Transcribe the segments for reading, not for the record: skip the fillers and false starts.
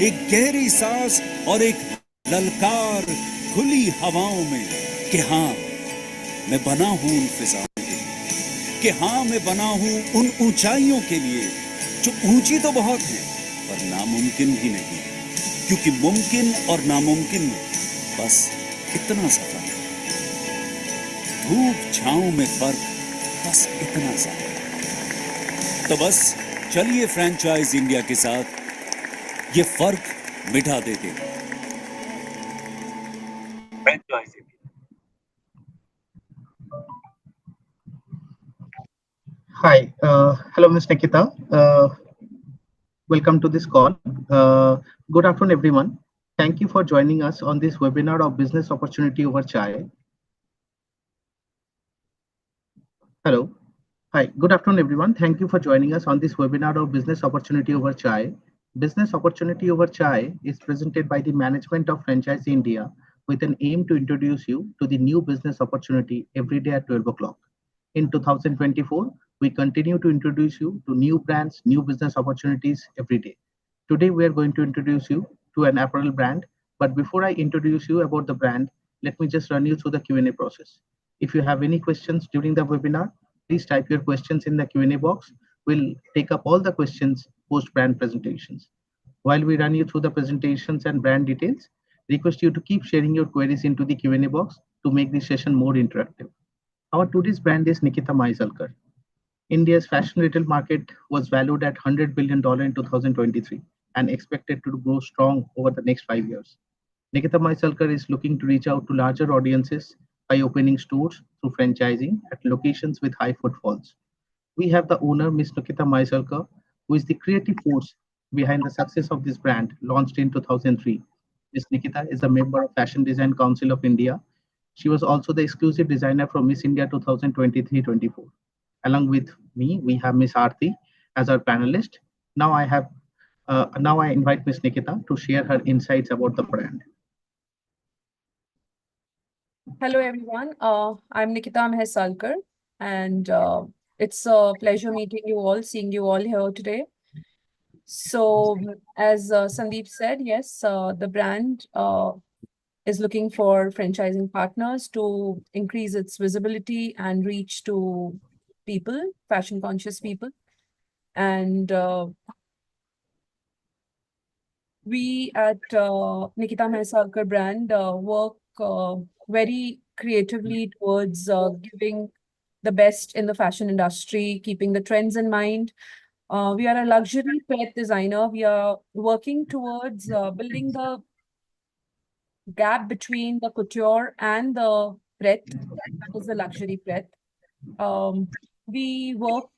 एक गहरी सांस और एक ललकार खुली हवाओं में कि हाँ मैं बना हूं उन फिजाओं के लिए, कि हाँ मैं बना हूं उन ऊंचाइयों के लिए जो ऊंची तो बहुत है पर नामुमकिन भी नहीं, क्योंकि मुमकिन और नामुमकिन में बस इतना सा फर्क है, धूप छांव में फर्क, बस इतना सा। तो बस चलिए फ्रेंचाइज इंडिया के साथ ये फर्क मिटा देते हैं। Franchise India. Hi, hello, Ms. Nikita. Welcome to this call. Good afternoon, everyone. Thank you for joining us on this webinar of Business Opportunity over Chai. Hello. Hi, good afternoon, everyone. Thank you for joining us on this webinar of Business Opportunity over Chai. Business Opportunity over Chai is presented by the management of Franchise India with an aim to introduce you to the new business opportunity every day at 12 o'clock. In 2024, we continue to introduce you to new brands, new business opportunities every day. Today, we are going to introduce you to an apparel brand. But before I introduce you about the brand, let me just run you through the Q&A process. If you have any questions during the webinar, please type your questions in the Q&A box. We'll take up all the questions post brand presentations. While we run you through the presentations and brand details, request you to keep sharing your queries into the Q&A box to make this session more interactive. Our today's brand is Nikita Mhaisalkar. India's fashion retail market was valued at $100 billion in 2023 and expected to grow strong over the next 5 years. Nikita Mhaisalkar is looking to reach out to larger audiences by opening stores through franchising at locations with high footfalls. We have the owner, Ms. Nikita Mhaisalkar, who is the creative force behind the success of this brand launched in 2003. Ms. Nikita is a member of Fashion Design Council of India. She was also the exclusive designer for Miss India 2023-24. Along with me, we have Miss Aarti as our panelist. Now I invite Miss Nikita to share her insights about the brand. Hello, everyone. I'm Nikita Mhaisalkar, and it's a pleasure meeting you all, seeing you all here today. So, as Sandeep said, yes, the brand is looking for franchising partners to increase its visibility and reach to people, fashion conscious people. And we at Nikita Mhaisalkar brand work very creatively towards giving the best in the fashion industry, keeping the trends in mind. We are a luxury pet designer. We are working towards building the gap between the couture and the pret, that is the luxury pret. Um, we work,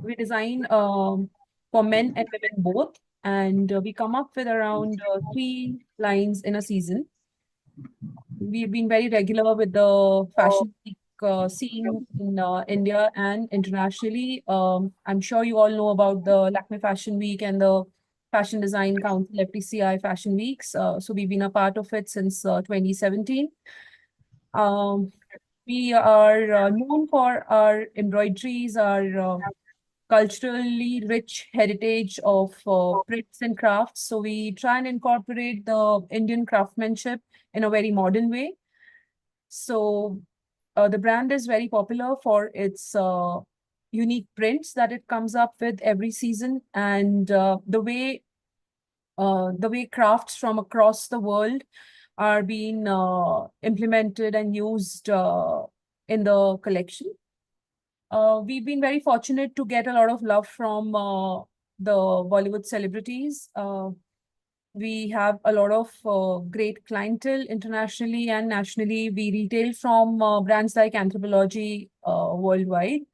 we design for men and women both, and we come up with around 3 lines in a season. We've been very regular with the fashion week scene in India and internationally. I'm sure you all know about the Lakme Fashion Week and the Fashion Design Council FTCI Fashion Weeks. So we've been a part of it since 2017. Um, we are known for our embroideries, our culturally rich heritage of prints and crafts. So we try and incorporate the Indian craftsmanship in a very modern way. So the brand is very popular for its unique prints that it comes up with every season, and the way crafts from across the world are being implemented and used in the collection. We've been very fortunate to get a lot of love from the Bollywood celebrities. We have a lot of great clientele internationally and nationally. We retail from brands like Anthropology worldwide.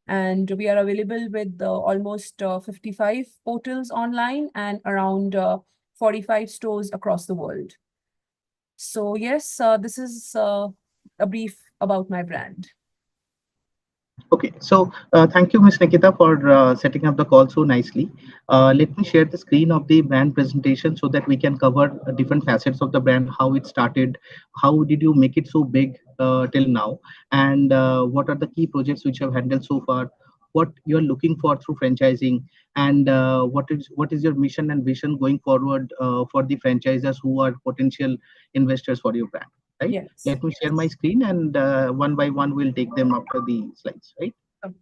And we are available with almost 55 portals online and around 45 stores across the world. So yes, this is a brief about my brand. Okay, so thank you, Ms. Nikita, for setting up the call so nicely. Let me share the screen of the brand presentation so that we can cover different facets of the brand, how it started, how did you make it so big till now, and what are the key projects which you have handled so far, what you're looking for through franchising, and what is your mission and vision going forward for the franchisers who are potential investors for your brand, right? Yes. Let me share my screen, and one by one we'll take them after the slides, right? Um,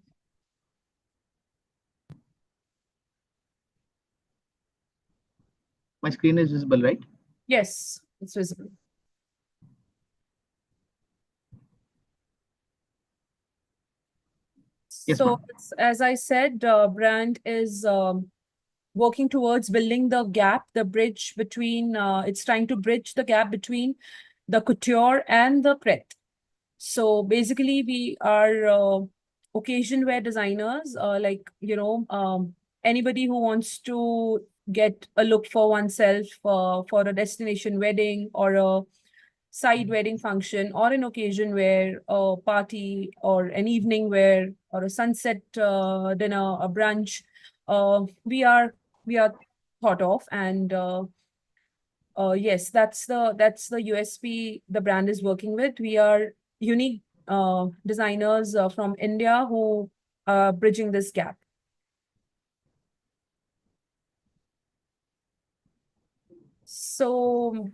My screen is visible, right? Yes, it's visible. Yes, So ma'am. as I said, brand is working towards building the gap, the bridge between, it's trying to bridge the gap between the couture and the pret. So basically, we are occasion wear designers, anybody who wants to get a look for oneself for a destination wedding or a side wedding function or an occasion wear, a party or an evening wear or a sunset dinner, a brunch. We are thought of, and yes, that's the USP the brand is working with. We are unique designers from India who are bridging this gap. So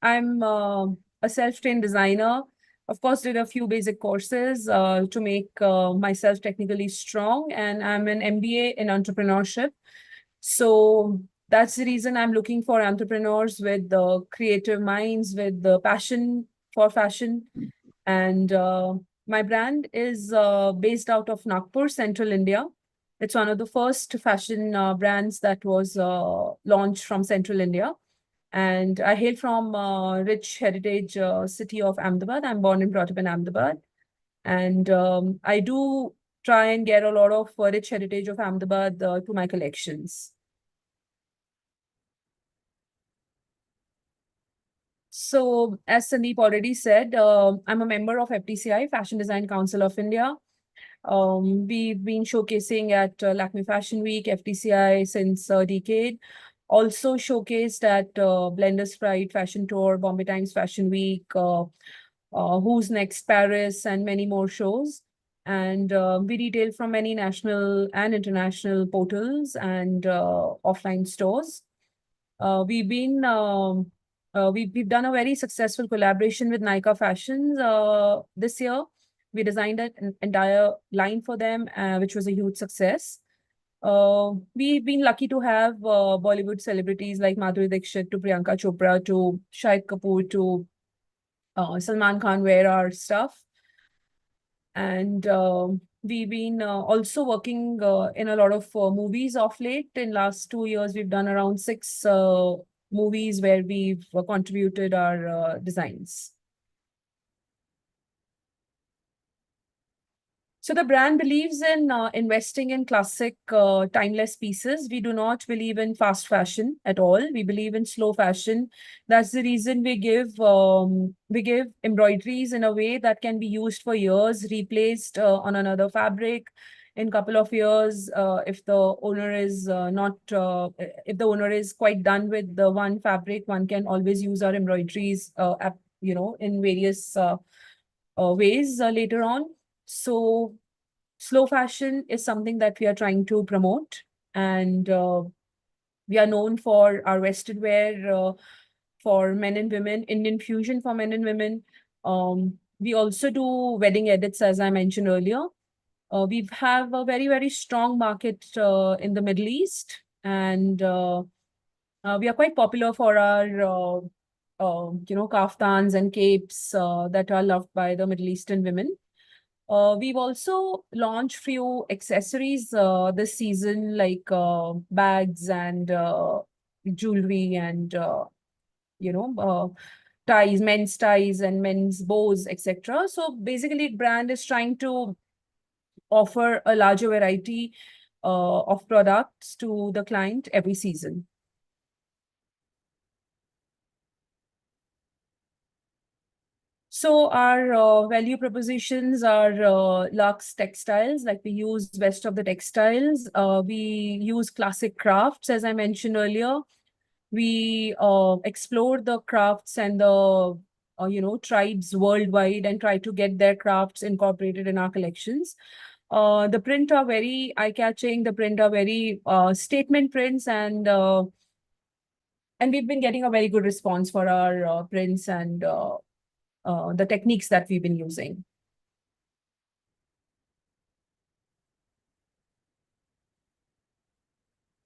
I'm a self-trained designer. Of course, did a few basic courses to make myself technically strong, and I'm an MBA in entrepreneurship. So that's the reason I'm looking for entrepreneurs with the creative minds, with the passion for fashion. And my brand is based out of Nagpur, Central India. It's one of the first fashion brands that was launched from Central India. And I hail from rich heritage city of Ahmedabad. I'm born and brought up in Ahmedabad. And I do try and get a lot of rich heritage of Ahmedabad to my collections. So, as Sandeep already said, I'm a member of FDCI, Fashion Design Council of India. We've been showcasing at Lakme Fashion Week, FDCI, since a decade. Also showcased at Blenders Pride Fashion Tour, Bombay Times Fashion Week, Who's Next Paris, and many more shows. And we retail from many national and international portals and offline stores. We've done a very successful collaboration with Nykaa Fashions this year. We designed an entire line for them, which was a huge success. We've been lucky to have Bollywood celebrities like Madhuri Dixit to Priyanka Chopra to Shahid Kapoor to Salman Khan wear our stuff. And we've been also working in a lot of movies of late. In last 2 years, we've done around 6 movies where we've contributed our designs. So the brand believes in investing in classic, timeless pieces. We do not believe in fast fashion at all. We believe in slow fashion. That's the reason we give embroideries in a way that can be used for years, replaced on another fabric in couple of years. If the owner is if the owner is quite done with the one fabric, one can always use our embroideries, in various ways later on. So slow fashion is something that we are trying to promote, and we are known for our vested wear for men and women, Indian fusion for men and women. We also do wedding edits, as I mentioned earlier. We have a very, very strong market in the Middle East, and we are quite popular for our kaftans and capes that are loved by the Middle Eastern women. We've also launched few accessories this season, like bags and jewelry and ties, men's ties and men's bows, etc. So basically, brand is trying to offer a larger variety of products to the client every season. So our value propositions are Lux textiles, like we use best of the textiles. We use classic crafts, as I mentioned earlier. We explore the crafts and the tribes worldwide and try to get their crafts incorporated in our collections. The print are very eye-catching. The print are very statement prints, and we've been getting a very good response for our prints and the techniques that we've been using.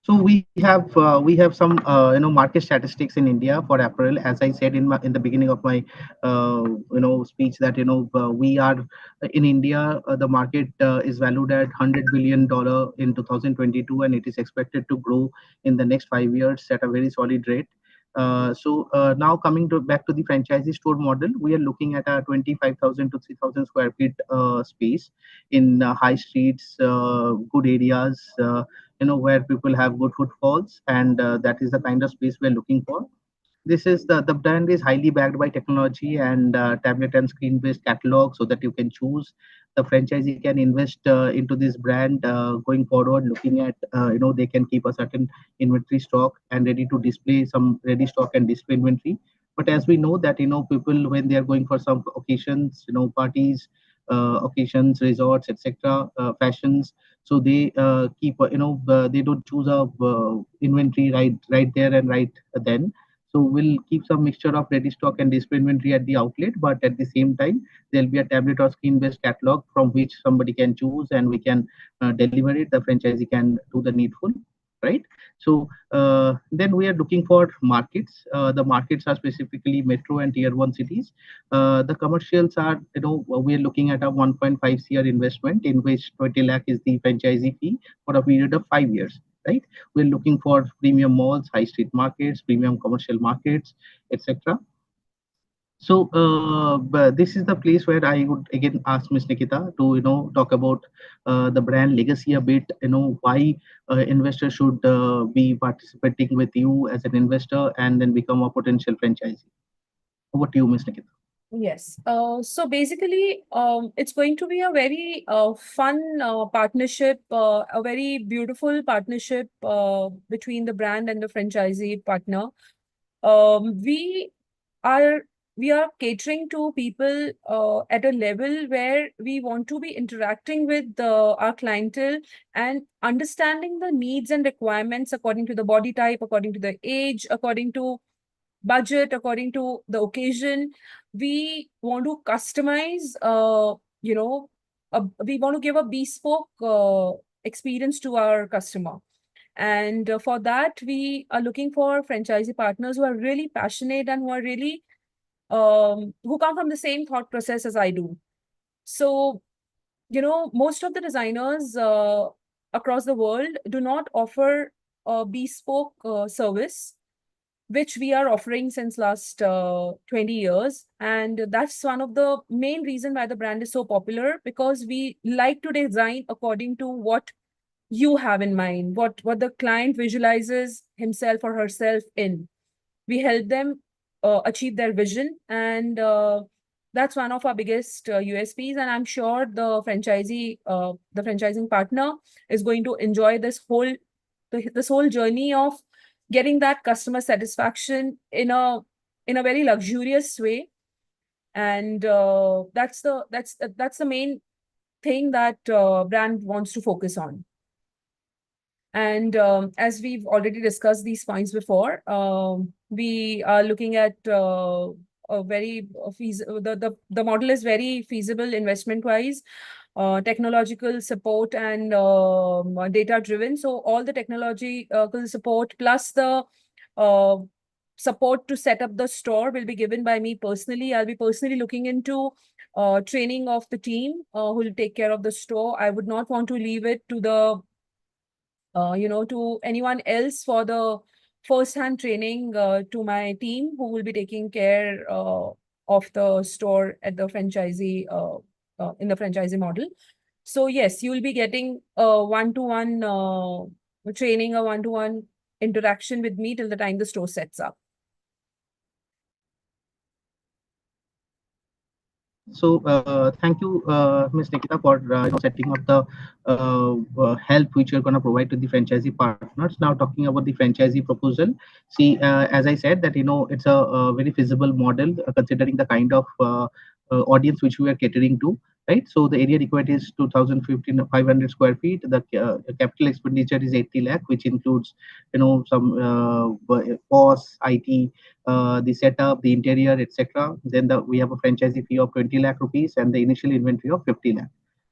So we have some market statistics in India for apparel. As I said in the beginning of my speech, that we are in India, the market is valued at $100 billion in 2022, and it is expected to grow in the next 5 years at a very solid rate. Now coming back to the franchisee store model, we are looking at a 25,000 to 3,000 square feet space in high streets, good areas. Where people have good footfalls, and that is the kind of space we're looking for. This is the brand is highly backed by technology and tablet and screen based catalog, so that you can choose. The franchisee can invest into this brand going forward, looking at they can keep a certain inventory stock and ready to display some ready stock and display inventory. But as we know that people, when they are going for some occasions, parties, occasions, resorts, etc., fashions, so they keep they don't choose a inventory right there and right then. So we'll keep some mixture of ready stock and display inventory at the outlet, but at the same time, there'll be a tablet or screen-based catalog from which somebody can choose, and we can deliver it. The franchisee can do the needful, right? So then we are looking for markets. The markets are specifically metro and tier one cities. The commercials are, we are looking at a 1.5 CR investment, in which 20 lakh is the franchisee fee for a period of 5 years, right? We're looking for premium malls, high street markets, premium commercial markets, etc. So but this is the place where I would again ask Miss Nikita to talk about the brand legacy a bit. Why investors should be participating with you as an investor and then become a potential franchisee. Over to you, Miss Nikita. Yes. So basically, it's going to be a very fun partnership, a very beautiful partnership between the brand and the franchisee partner. We are catering to people at a level where we want to be interacting with our clientele and understanding the needs and requirements according to the body type, according to the age, according to budget, according to the occasion. We want to customize, we want to give a bespoke experience to our customer. And for that, we are looking for franchisee partners who are really passionate and who are really, who come from the same thought process as I do. So, most of the designers across the world do not offer a bespoke service, which we are offering since last 20 years. And that's one of the main reason why the brand is so popular, because we like to design according to what you have in mind, what the client visualizes himself or herself in. We help them achieve their vision, and that's one of our biggest USPs. And I'm sure the franchising partner is going to enjoy this whole journey of getting that customer satisfaction in a very luxurious way. And that's the main thing that brand wants to focus on. And as we've already discussed these points before, we are looking at a very the model is very feasible investment wise, technological support, and data driven. So all the technological support plus the support to set up the store will be given by me personally. I'll be personally looking into training of the team who will take care of the store. I would not want to leave it to the to anyone else for the first-hand training, to my team who will be taking care of the store at the franchisee in the franchisee model. So yes, you will be getting a one-to-one training, a one-to-one interaction with me till the time the store sets up. So thank you, Ms. Nikita, for setting up the help which you're going to provide to the franchisee partners. Now talking about the franchisee proposal. See, as I said that it's a very feasible model considering the kind of audience which we are catering to. right? So the area required is 2,500 square feet. The capital expenditure is 80 lakh, which includes, some costs, IT, the setup, the interior, etc. Then we have a franchisee fee of 20 lakh rupees and the initial inventory of 50 lakh.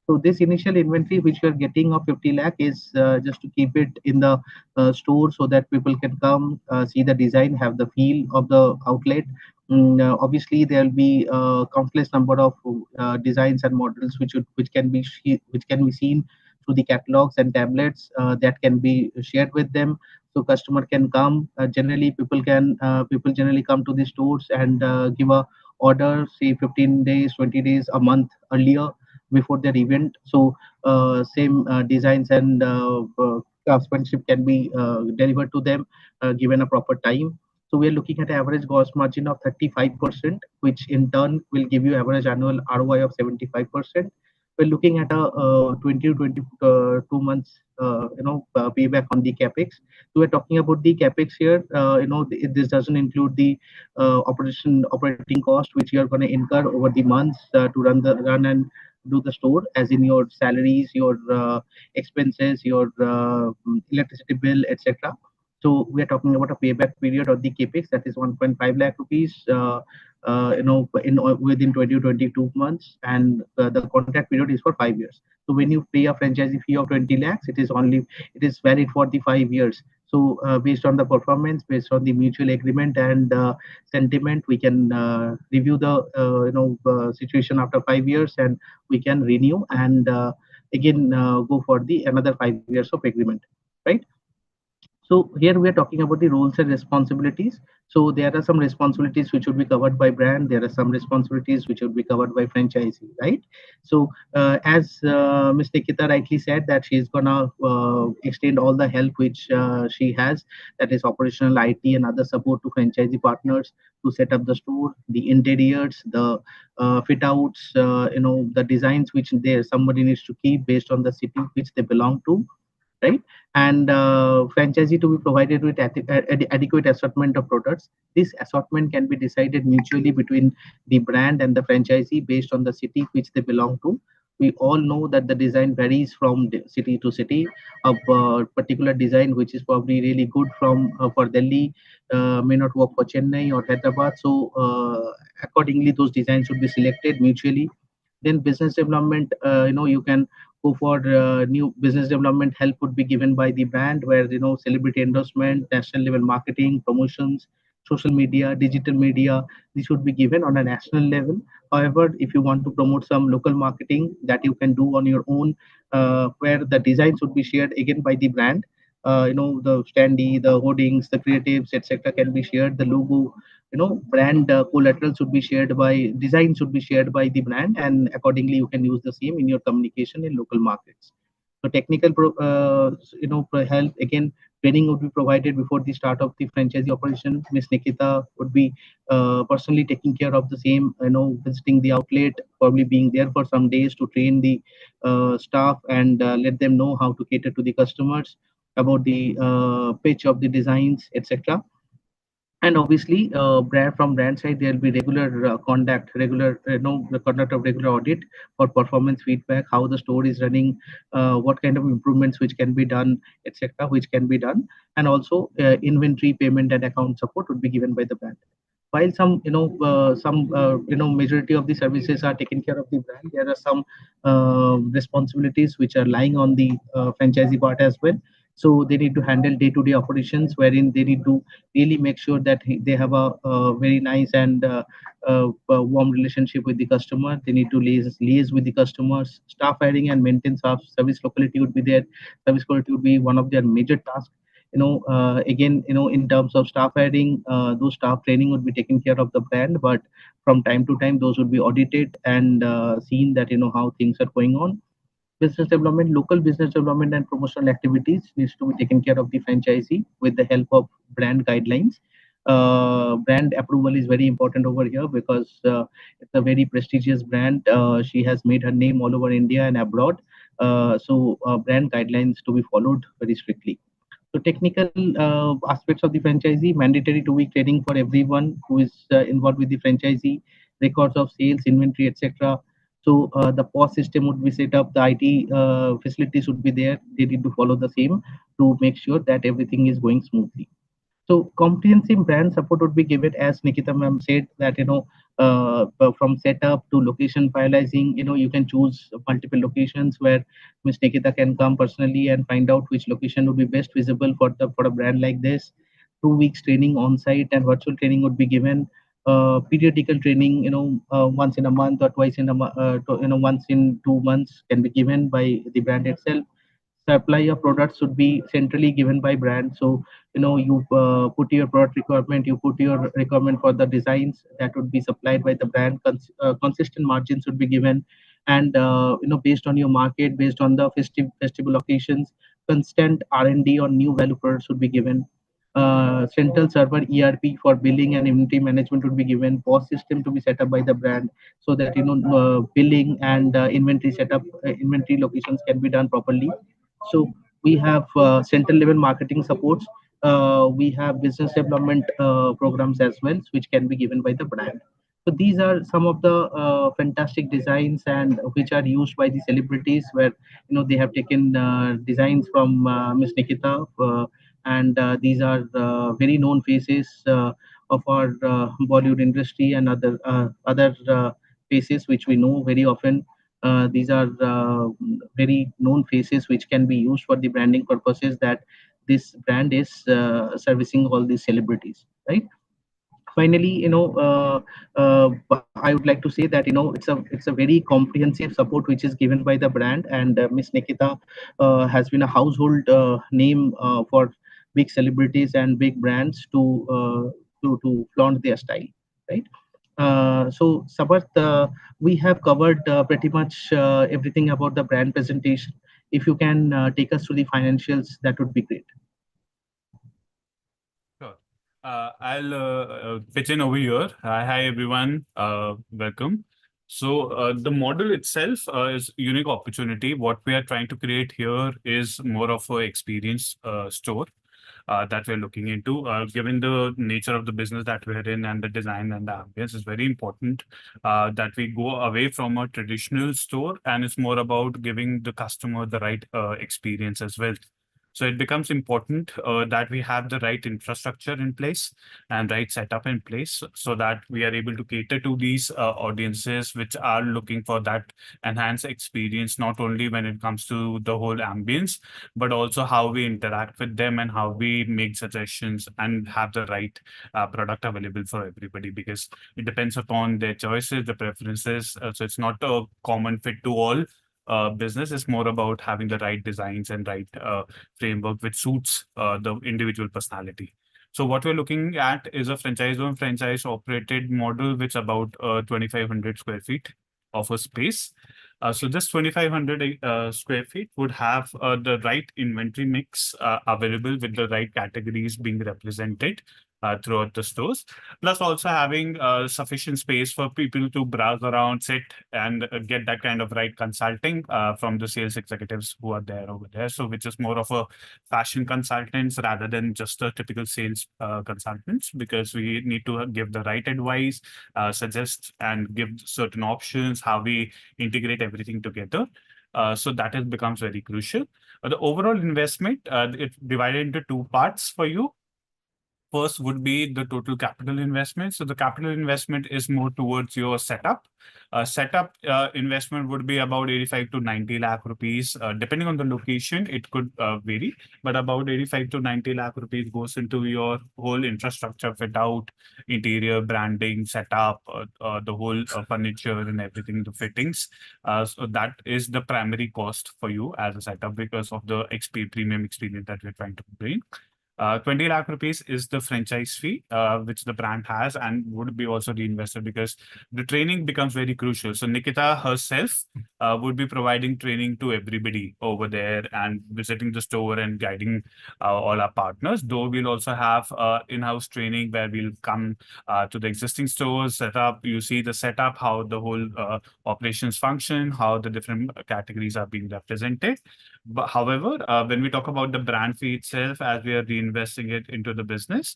So this initial inventory which we are getting of 50 lakh is just to keep it in the store so that people can come, see the design, have the feel of the outlet. Obviously, there will be countless number of designs and models which can be seen through the catalogs and tablets that can be shared with them. So customer can come. People generally come to the stores and give a order, say 15 days, 20 days, a month earlier before their event. So same designs and craftsmanship can be delivered to them given a proper time. So we are looking at average gross margin of 35%, which in turn will give you average annual ROI of 75%. We're looking at a 20 to 22 months, payback on the capex. So we're talking about the capex here. This doesn't include the operating cost which you are going to incur over the months to run and do the store, as in your salaries, your expenses, your electricity bill, etc. So we are talking about a payback period of the capex that is 1.5 lakh rupees. Within 20 to 22 months, and the contract period is for 5 years. So when you pay a franchisee fee of 20 lakhs, it is valid for the 5 years. So based on the performance, based on the mutual agreement and sentiment, we can review the situation after 5 years, and we can renew and again go for the another 5 years of agreement, right? So here we are talking about the roles and responsibilities. So there are some responsibilities which would be covered by brand. There are some responsibilities which would be covered by franchisee, right? So as Ms. Nikita rightly said, that she is gonna extend all the help which she has, that is operational, IT, and other support to franchisee partners to set up the store, the interiors, the fit outs, the designs which there somebody needs to keep based on the city which they belong to, right? And franchisee to be provided with adequate assortment of products. This assortment can be decided mutually between the brand and the franchisee based on the city which they belong to. We all know that the design varies from city to city. A particular design which is probably really good from for Delhi may not work for Chennai or Hyderabad. So accordingly, those designs should be selected mutually. Then business development, you can go for new business development help would be given by the brand, where celebrity endorsement, national level marketing, promotions, social media, digital media, this should be given on a national level. However, if you want to promote some local marketing, that you can do on your own, where the designs would be shared again by the brand. The standee, the hoardings, the creatives, etc., can be shared. The logo, brand collateral should be shared by design should be shared by the brand, and accordingly you can use the same in your communication in local markets. So technical help, again, training would be provided before the start of the franchisee operation. Miss Nikita would be personally taking care of the same, visiting the outlet, probably being there for some days to train the staff and let them know how to cater to the customers, about the pitch of the designs, etc. And obviously from brand side, there will be regular regular the conduct of regular audit for performance feedback, how the store is running, what kind of improvements which can be done, etc., which can be done. And also inventory, payment, and account support would be given by the brand. While some majority of the services are taken care of the brand, there are some responsibilities which are lying on the franchisee part as well. So they need to handle day-to-day operations, wherein they need to really make sure that they have a very nice and warm relationship with the customer. They need to liaise with the customers. Staff hiring and maintenance of service locality would be there. Service quality would be one of their major tasks. Again, in terms of staff hiring, those staff training would be taken care of the brand, but from time to time those would be audited and seen that how things are going on. Business development, local business development and promotional activities needs to be taken care of the franchisee with the help of brand guidelines. Brand approval is very important over here because it's a very prestigious brand. She has made her name all over India and abroad. So brand guidelines to be followed very strictly. So technical aspects of the franchisee, mandatory 2-week training for everyone who is involved with the franchisee, records of sales, inventory, etc. So the POS system would be set up, the IT facilities would be there. They need to follow the same to make sure that everything is going smoothly. So comprehensive brand support would be given, as Nikita ma'am said, that from setup to location finalizing, you can choose multiple locations where Miss Nikita can come personally and find out which location would be best visible for a brand like this. 2 weeks training on site and virtual training would be given. Periodical training, once in a month or twice in a month, once in 2 months can be given by the brand itself. Supply of products should be centrally given by brand. So you put your product requirement, you put your requirement for the designs that would be supplied by the brand. Consistent margins would be given, and based on your market, based on the festival occasions, constant R&D on new value products would be given. Central server ERP for billing and inventory management would be given. POS system to be set up by the brand, so that billing and inventory setup, inventory locations can be done properly. So we have central level marketing supports. We have business development programs as well, which can be given by the brand. So these are some of the fantastic designs and which are used by the celebrities, where they have taken designs from Miss Nikita, and these are very known faces of our Bollywood industry, and other faces which we know very often. These are very known faces which can be used for the branding purposes, that this brand is servicing all these celebrities, right? Finally, I would like to say that it's a very comprehensive support which is given by the brand, and Miss Nikita has been a household name for big celebrities and big brands to flaunt their style, right? So Sabarth, we have covered pretty much everything about the brand presentation. If you can take us through the financials, that would be great. Sure. I'll pitch in over here. Hi everyone. Welcome. So the model itself is unique opportunity. What we are trying to create here is more of a experience store that we're looking into. Given the nature of the business that we're in and the design and the ambience, is very important that we go away from a traditional store, and it's more about giving the customer the right experience as well. So it becomes important that we have the right infrastructure in place and right setup in place, so that we are able to cater to these audiences which are looking for that enhanced experience, not only when it comes to the whole ambience, but also how we interact with them and how we make suggestions and have the right product available for everybody, because it depends upon their choices, the preferences. So it's not a common fit to all. Business is more about having the right designs and right framework which suits the individual personality. So what we're looking at is a franchise-owned, franchise-operated model, which about 2,500 square feet of a space. So this 2,500 square feet would have the right inventory mix available, with the right categories being represented throughout the stores, plus also having sufficient space for people to browse around, sit, and get that kind of right consulting from the sales executives who are there over there. So which is more of a fashion consultants rather than just a typical sales consultants, because we need to give the right advice, suggest and give certain options, how we integrate everything together. So that has becomes very crucial. The overall investment, it's divided into two parts for you. First would be the total capital investment. So the capital investment is more towards your setup. Setup investment would be about 85 to 90 lakh rupees. Depending on the location, it could vary, but about 85 to 90 lakh rupees goes into your whole infrastructure fit out, interior branding, setup, the whole furniture and everything, the fittings. So that is the primary cost for you as a setup, because of the premium experience that we're trying to bring. 20 lakh rupees is the franchise fee, which the brand has and would be also reinvested, because the training becomes very crucial. So Nikita herself would be providing training to everybody over there and visiting the store and guiding all our partners. Though we'll also have in-house training where we'll come to the existing stores, set up, you see the setup, how the whole operations function, how the different categories are being represented. But however, when we talk about the brand fee itself, as we are reinvesting it into the business,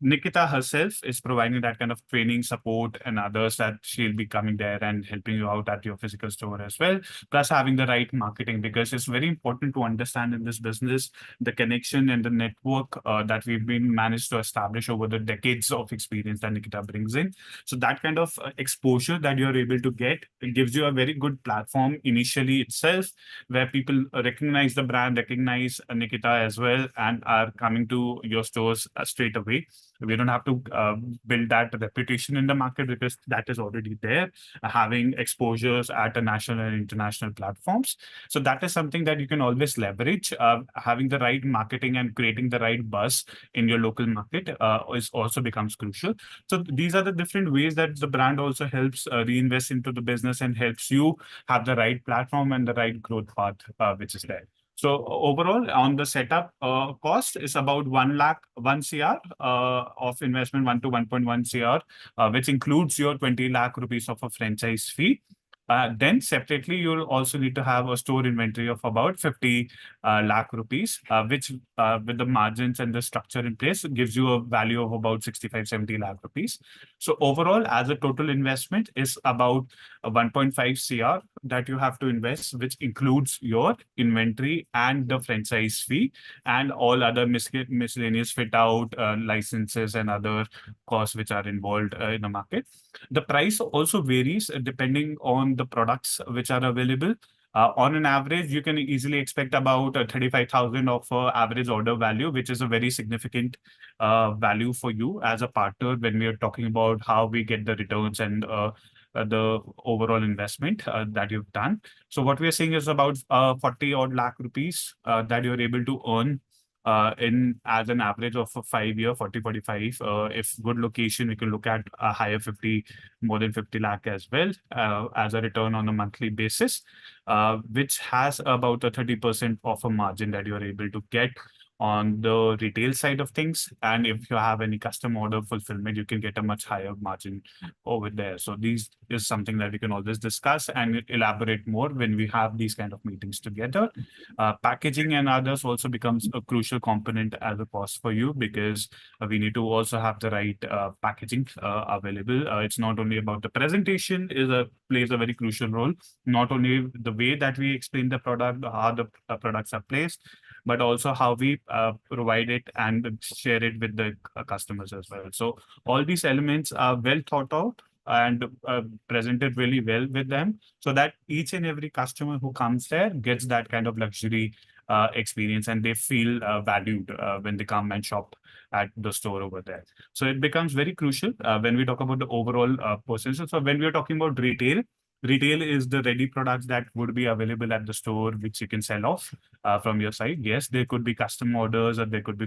Nikita herself is providing that kind of training, support, and others that she'll be coming there and helping you out at your physical store as well. Plus, having the right marketing, because it's very important to understand in this business the connection and the network that we've been managed to establish over the decades of experience that Nikita brings in. So that kind of exposure that you're able to get, it gives you a very good platform initially itself, where people recognize the brand, recognize Nikita as well, and are coming to your stores straight away. We don't have to build that reputation in the market because that is already there, having exposures at a national and international platforms. So that is something that you can always leverage. Having the right marketing and creating the right buzz in your local market is also becomes crucial. So these are the different ways that the brand also helps reinvest into the business and helps you have the right platform and the right growth path which is there. So overall, on the setup cost is about 1 lakh, 1 CR of investment, 1 to 1.1 CR, which includes your 20 lakh rupees of a franchise fee. Then separately, you'll also need to have a store inventory of about 50 lakh rupees, which with the margins and the structure in place gives you a value of about 65, 70 lakh rupees. So overall, as a total investment is about 1.5 CR that you have to invest, which includes your inventory and the franchise fee and all other miscellaneous fit out, licenses and other costs which are involved in the market. The price also varies depending on the products which are available. On an average, you can easily expect about 35,000 of average order value, which is a very significant value for you as a partner when we are talking about how we get the returns and the overall investment that you've done. So what we are saying is about 40 odd lakh rupees that you're able to earn in as an average of a 5 year, 40, 45. If good location, we can look at a higher 50, more than 50 lakh as well as a return on a monthly basis, which has about a 30% of a margin that you're able to get on the retail side of things. And if you have any custom order fulfillment, you can get a much higher margin over there. So these is something that we can always discuss and elaborate more when we have these kind of meetings together. Packaging and others also becomes a crucial component as a cost for you, because we need to also have the right packaging available. It's not only about the presentation plays a very crucial role, not only the way that we explain the product, how the products are placed, but also how we provide it and share it with the customers as well. So all these elements are well thought out and presented really well with them, so that each and every customer who comes there gets that kind of luxury experience and they feel valued when they come and shop at the store over there. So it becomes very crucial when we talk about the overall percentage. So when we are talking about retail is the ready products that would be available at the store, which you can sell off from your side. Yes, there could be custom orders or there could be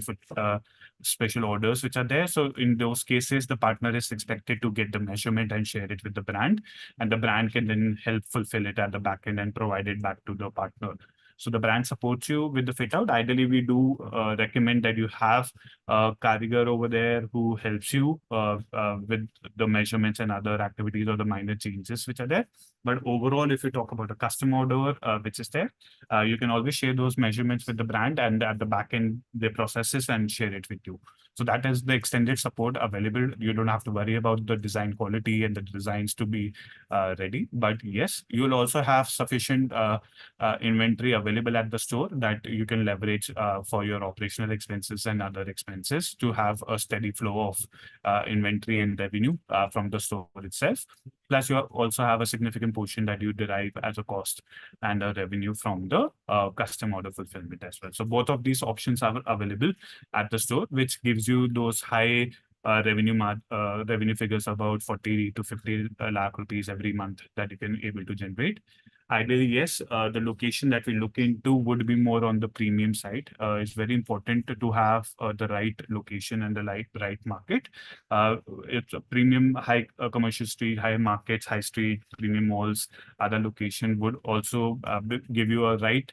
special orders which are there. So in those cases, the partner is expected to get the measurement and share it with the brand, and the brand can then help fulfill it at the back end and provide it back to the partner. So the brand supports you with the fit out. Ideally, we do recommend that you have a Karigar over there who helps you with the measurements and other activities or the minor changes which are there. But overall, if you talk about a custom order which is there, you can always share those measurements with the brand, and at the back end, they process this and share it with you. So that is the extended support available. You don't have to worry about the design quality and the designs to be ready. But yes, you'll also have sufficient inventory available at the store that you can leverage for your operational expenses and other expenses to have a steady flow of inventory and revenue from the store itself. Plus, you also have a significant portion that you derive as a cost and a revenue from the custom order fulfillment as well. So both of these options are available at the store, which gives you those high revenue figures, about 40 to 50 lakh rupees every month that you can able to generate. Ideally, yes, the location that we look into would be more on the premium side. It's very important to have the right location and the right market. It's a premium, high commercial street, high markets, high street, premium malls, other location would also give you a right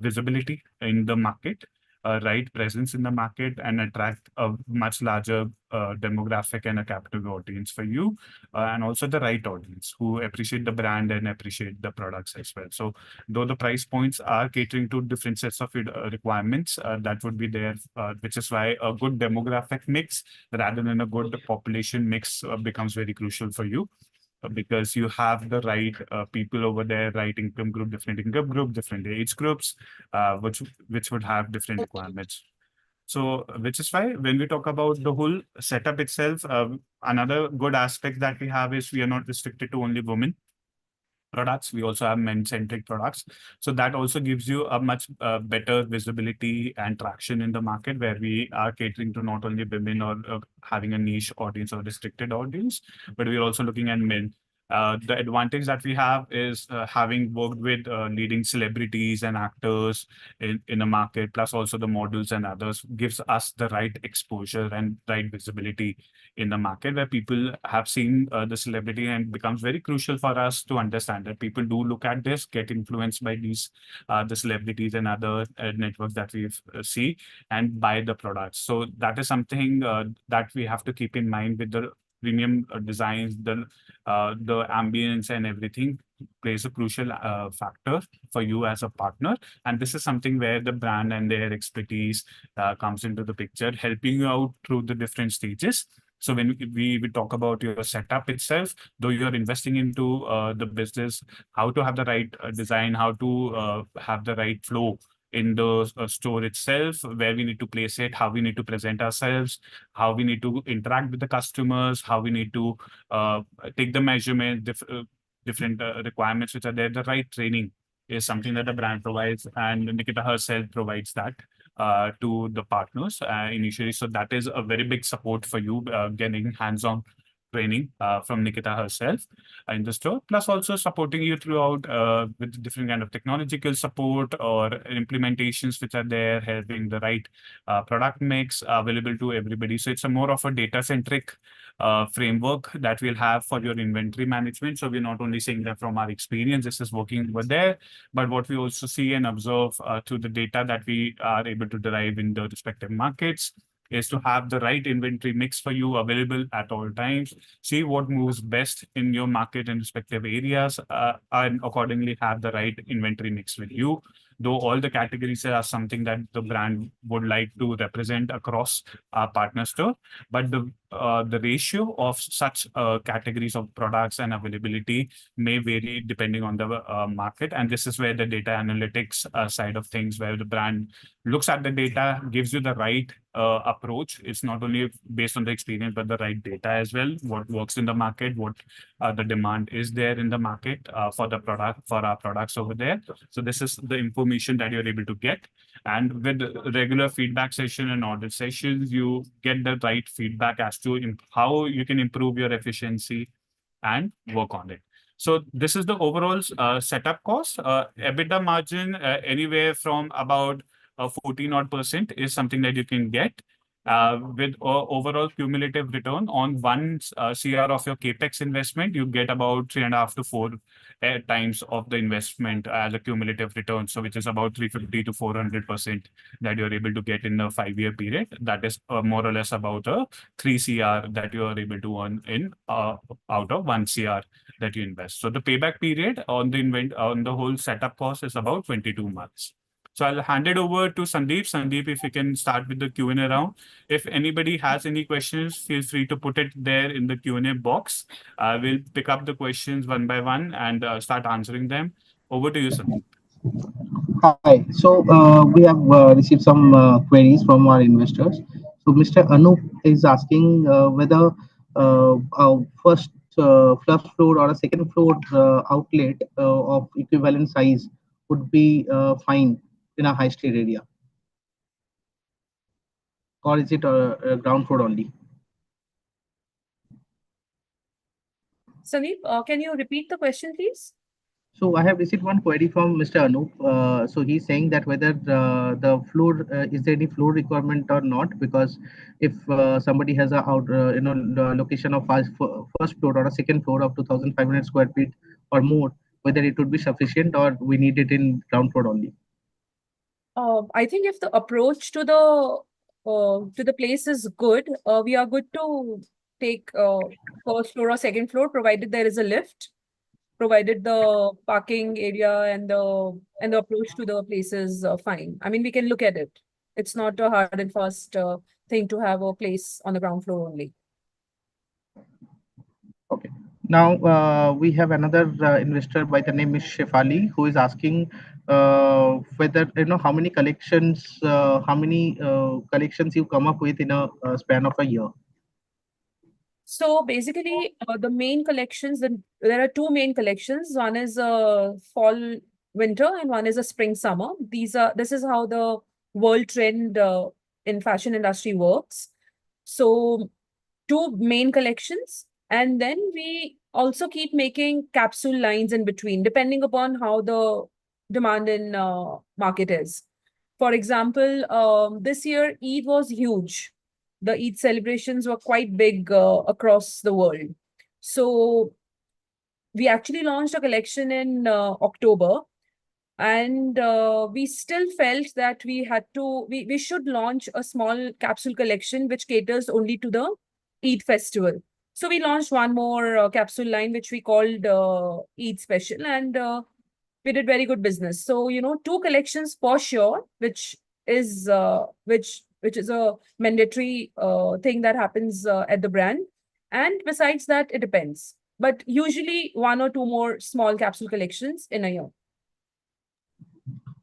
visibility in the market. a right presence in the market and attract a much larger demographic and a captive audience for you, and also the right audience who appreciate the brand and appreciate the products as well. So though the price points are catering to different sets of requirements, that would be there, which is why a good demographic mix rather than a good population mix becomes very crucial for you, because you have the right people over there, right income group, different age groups, which would have different requirements. So, which is why when we talk about the whole setup itself, another good aspect that we have is we are not restricted to only women products. We also have men-centric products. So that also gives you a much better visibility and traction in the market, where we are catering to not only women or having a niche audience or restricted audience, but we're also looking at men. The advantage that we have is having worked with leading celebrities and actors in the market, plus also the models and others, gives us the right exposure and right visibility in the market, where people have seen the celebrity, and it becomes very crucial for us to understand that people do look at this, get influenced by these the celebrities and other networks that we see, and buy the products. So that is something that we have to keep in mind with the premium designs, the ambience and everything plays a crucial factor for you as a partner. And this is something where the brand and their expertise comes into the picture, helping you out through the different stages. So when we talk about your setup itself, though you're investing into the business, how to have the right design, how to have the right flow in the store itself, where we need to place it, how we need to present ourselves, how we need to interact with the customers, how we need to take the measurement, different requirements which are there. The right training is something that the brand provides, and Nikita herself provides that to the partners initially. So that is a very big support for you, getting hands-on training from Nikita herself in the store, plus also supporting you throughout with different kind of technological support or implementations which are there, having the right product mix available to everybody. So it's a more of a data-centric framework that we'll have for your inventory management. So we're not only saying that from our experience, this is working over there, but what we also see and observe through the data that we are able to derive in the respective markets is to have the right inventory mix for you available at all times. See what moves best in your market and respective areas, and accordingly have the right inventory mix with you. Though all the categories are something that the brand would like to represent across our partner store, but the ratio of such categories of products and availability may vary depending on the market. And this is where the data analytics side of things, where the brand looks at the data, gives you the right approach. It's not only based on the experience, but the right data as well. What works in the market, what the demand is there in the market for the product, for our products over there. So this is the information that you're able to get. And with regular feedback session and audit sessions, you get the right feedback as to how you can improve your efficiency and work on it. So this is the overall setup cost. EBITDA margin anywhere from about 14 odd % is something that you can get with overall cumulative return on one CR of your capex investment. You get about 3.5 to 4 times of the investment as a cumulative return. So which is about 350 to 400% that you're able to get in a 5-year period. That is more or less about a 3 CR that you are able to earn in out of 1 CR that you invest. So the payback period on the whole setup cost is about 22 months. So I'll hand it over to Sandeep. Sandeep, if you can start with the Q&A round. If anybody has any questions, feel free to put it there in the Q&A box. We'll pick up the questions one by one and start answering them. Over to you, Sandeep. Hi. So we have received some queries from our investors. So Mr. Anup is asking whether our first floor or a second floor outlet of equivalent size would be fine in a high street area, or is it ground floor only? Sandeep, can you repeat the question, please? So I have received one query from Mr. Anup. So he's saying that whether the floor is there any floor requirement or not, because if somebody has a location of first floor or a second floor of 2,500 square feet or more, whether it would be sufficient or we need it in ground floor only. I think if the approach to the place is good, we are good to take first floor or second floor, provided there is a lift, provided the parking area and the approach to the place is fine. I mean, we can look at it. It's not a hard and fast thing to have a place on the ground floor only. Okay. Now we have another investor by the name is Shefali, who is asking whether how many collections, you come up with in a span of a year. So basically, the main collections, there are two main collections. One is a fall winter and one is a spring summer. This is how the world trend in fashion industry works. So two main collections, and then we also keep making capsule lines in between, depending upon how the demand in market is. For example, this year Eid was huge. The Eid celebrations were quite big across the world. So we actually launched a collection in October, and we still felt that we should launch a small capsule collection which caters only to the Eid festival. So we launched one more capsule line which we called Eid Special, and we did very good business. So two collections for sure, which is a mandatory thing that happens at the brand. And besides that, it depends. But usually one or two more small capsule collections in a year.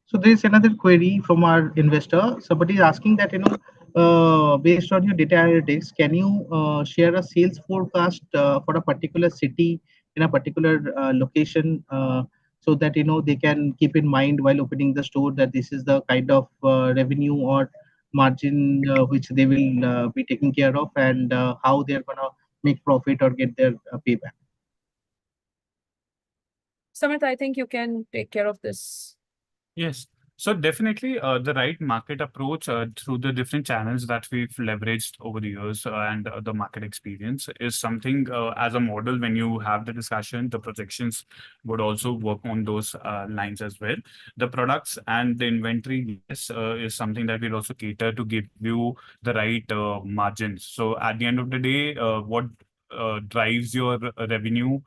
So there is another query from our investor. Somebody is asking that, based on your data analytics, can you share a sales forecast for a particular city in a particular location, so that they can keep in mind while opening the store that this is the kind of revenue or margin which they will be taking care of, and how they're gonna make profit or get their payback. Samit, I think you can take care of this. Yes. So definitely the right market approach through the different channels that we've leveraged over the years and the market experience is something as a model. When you have the discussion, the projections would also work on those lines as well. The products and the inventory, yes, is something that will also cater to give you the right margins. So at the end of the day, what drives your revenue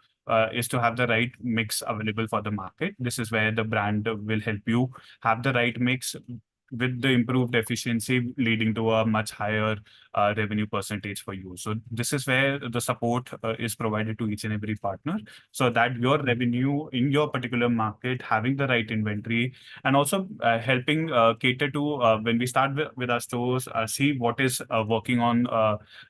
is to have the right mix available for the market. This is where the brand will help you have the right mix with the improved efficiency, leading to a much higher revenue percentage for you. So this is where the support is provided to each and every partner, so that your revenue in your particular market, having the right inventory, and also helping cater to when we start with our stores, see what is working on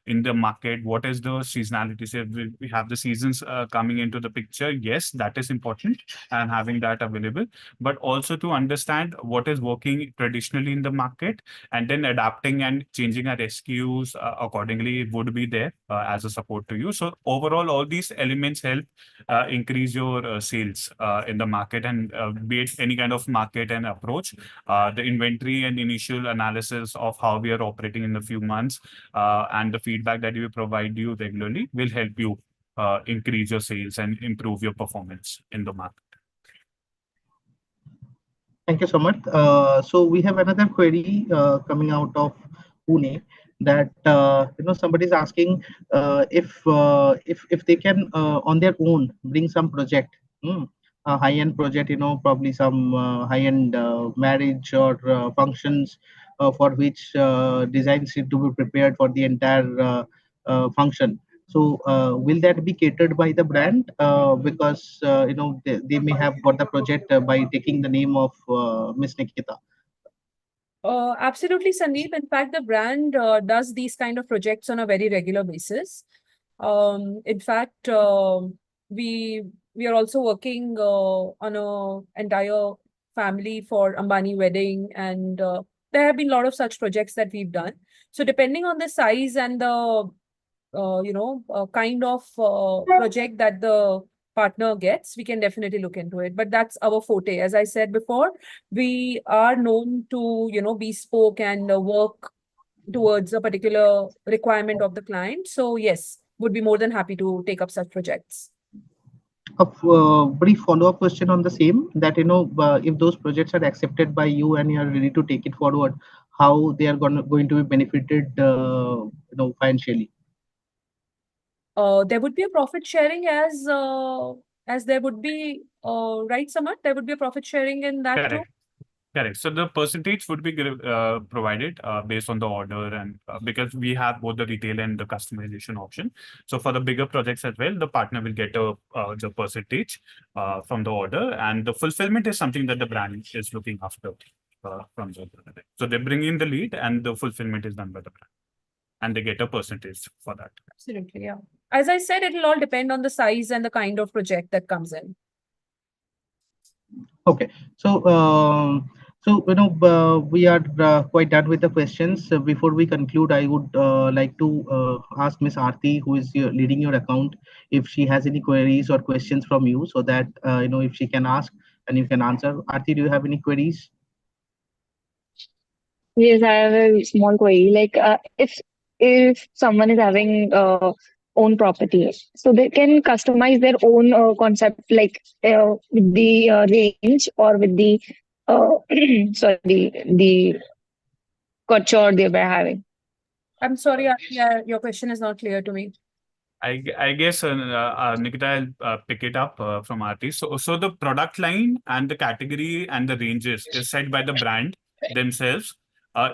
in the market, what is the seasonality. So we have the seasons coming into the picture. Yes, that is important, and having that available, but also to understand what is working traditionally in the market, and then adapting and changing our SKUs accordingly would be there as a support to you. So overall, all these elements help increase your sales in the market, and be it any kind of market and approach. The inventory and initial analysis of how we are operating in a few months, and the feedback that we provide you regularly will help you increase your sales and improve your performance in the market. Thank you so much. So we have another query coming out of Pune, that somebody is asking if they can on their own bring some project, a high-end project, probably some high-end marriage or functions for which designs need to be prepared for the entire function. So will that be catered by the brand? Because they may have got the project by taking the name of Miss Nikita. Absolutely, Sandeep. In fact, the brand does these kind of projects on a very regular basis. In fact, we are also working on a entire family for Ambani wedding, and there have been a lot of such projects that we've done. So depending on the size and the kind of project that the partner gets, we can definitely look into it. But that's our forte. As I said before, we are known to, bespoke and work towards a particular requirement of the client. So yes, would be more than happy to take up such projects. brief follow-up question on the same, that if those projects are accepted by you and you are ready to take it forward, how they are going to be benefited financially? There would be a profit sharing as there would be right, Samar? There would be a profit sharing in that too. Correct. Correct. So the percentage would be provided based on the order, and because we have both the retail and the customization option. So for the bigger projects as well, the partner will get the percentage from the order, and the fulfillment is something that the brand is looking after from the project. So they bring in the lead, and the fulfillment is done by the brand, and they get a percentage for that. Absolutely, yeah. As I said, it'll all depend on the size and the kind of project that comes in. Okay, so we are quite done with the questions. Before we conclude, I would like to ask Miss Aarti, who is leading your account, if she has any queries or questions from you, so that if she can ask and you can answer. Aarti, do you have any queries? Yes, I have a small query. Like, if someone is having own property, so they can customize their own concept, like with the range or with the uh, sorry, the couture they were having. I'm sorry, your question is not clear to me. I guess Nikita will pick it up from artists. So the product line and the category and the ranges is set by the brand themselves.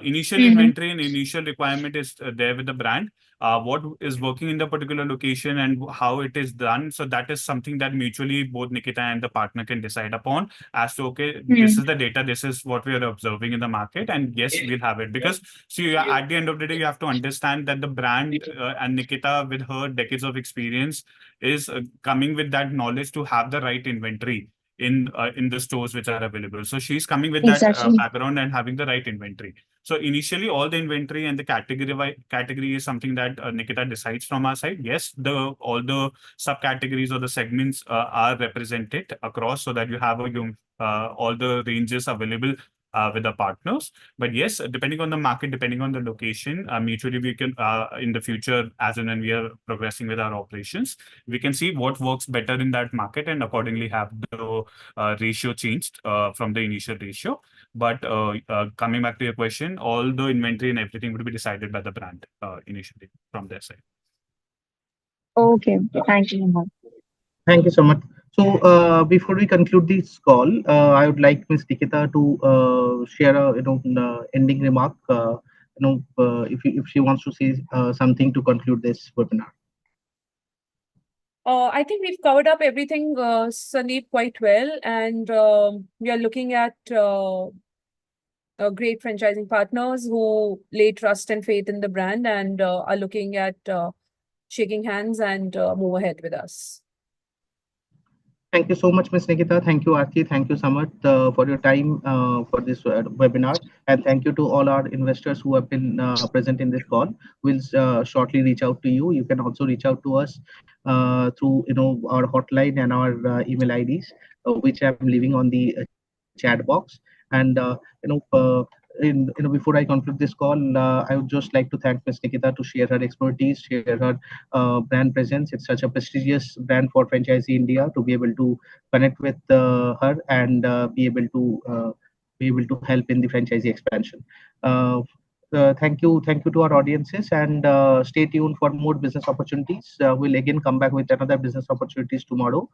Initial Mm-hmm. inventory and initial requirement is there with the brand. What is working in the particular location and how it is done. So that is something that mutually both Nikita and the partner can decide upon as to, okay, this is the data, this is what we are observing in the market, and yes, we'll have it. Because see, at the end of the day, you have to understand that the brand and Nikita, with her decades of experience, is coming with that knowledge to have the right inventory in the stores which are available. So she's coming with that Exactly. background and having the right inventory. So initially, all the inventory and the category is something that Nikita decides from our side. Yes, all the subcategories or the segments are represented across, so that you have all the ranges available with the partners. But yes, depending on the market, depending on the location, mutually we can in the future, as and when we are progressing with our operations, we can see what works better in that market and accordingly have the ratio changed from the initial ratio. But coming back to your question, all the inventory and everything would be decided by the brand initially from their side. Okay, thank you, Mohan. Thank you so much. So before we conclude this call, I would like Ms. Nikita to share a ending remark. If she wants to say something to conclude this webinar. I think we've covered up everything, Sandeep, quite well, and we are looking at great franchising partners who lay trust and faith in the brand and are looking at shaking hands and move ahead with us. Thank you so much, Ms. Nikita. Thank you, Aarti. Thank you, Samarth, for your time for this webinar. And thank you to all our investors who have been present in this call. We'll shortly reach out to you. You can also reach out to us through our hotline and our email IDs, which I'm leaving on the chat box. And before I conclude this call, I would just like to thank Ms. Nikita to share her expertise, share her brand presence. It's such a prestigious brand for Franchisee India to be able to connect with her and be able to help in the franchisee expansion. Thank you to our audiences, and stay tuned for more business opportunities. We'll again come back with another business opportunities tomorrow.